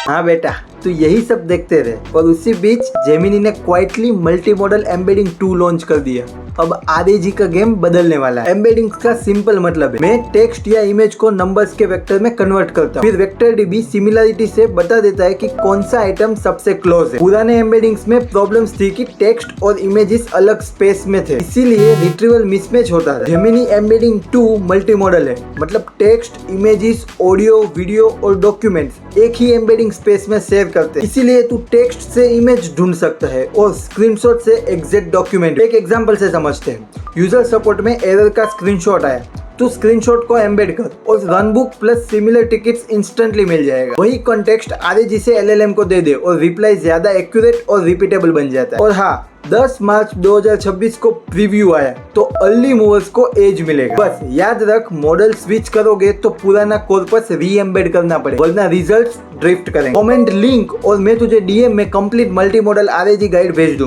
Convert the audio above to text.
हाँ बेटा, तो यही सब देखते रहे। और उसी बीच जेमिनी ने quietly multi modal embedding 2 launch कर दिया। अब आरएजी का गेम बदलने वाला है। एम्बेडिंग का सिंपल मतलब है मैं टेक्स्ट या इमेज को नंबर्स के वेक्टर में कन्वर्ट करता हूँ। फिर वेक्टर डीबी सिमिलरिटी से बता देता है कि कौन सा आइटम सबसे क्लोज है। पुराने एम्बेडिंग्स में प्रॉब्लम्स थी कि टेक्स्ट और इमेजेस अलग स्पेस में थे, इसीलिए रिट्रीवल मिसमैच होता था। जेमिनी एम्बेडिंग 2 मल्टी मॉडल है, मतलब टेक्स्ट, इमेजेस, ऑडियो, वीडियो और डॉक्यूमेंट्स एक ही एम्बेडिंग स्पेस में सेव करते हैं। इसीलिए तू टेक्स्ट से इमेज ढूंढ सकता है और स्क्रीनशॉट से एग्जैक्ट डॉक्यूमेंट। एक एग्जांपल से समझते हैं। यूजर सपोर्ट में एरर का स्क्रीनशॉट आया, तू स्क्रीनशॉट को एम्बेड कर और runbook plus similar tickets instantly मिल जाएगा। वही कॉन्टेक्स्ट आरएजी से एलएलएम को दे दे और रिप्लाई ज्यादा एक्यूरेट और रिपीटेबल बन जाता है। और हाँ, 10 मार्च 2026 को प्रीव्यू आया, तो अर्ली मूवर्स को एज मिलेगा। बस याद रख, मॉडल स्विच करोगे तो पुराना कॉर्पस री एम्बेड करना पड़ेगा, वरना रिजल्ट्स ड्रिफ्ट करेंगे। कमेंट लिंक और मैं तुझे डीएम में कंप्लीट मल्टी मॉडल आरएजी गाइड भेज दूं।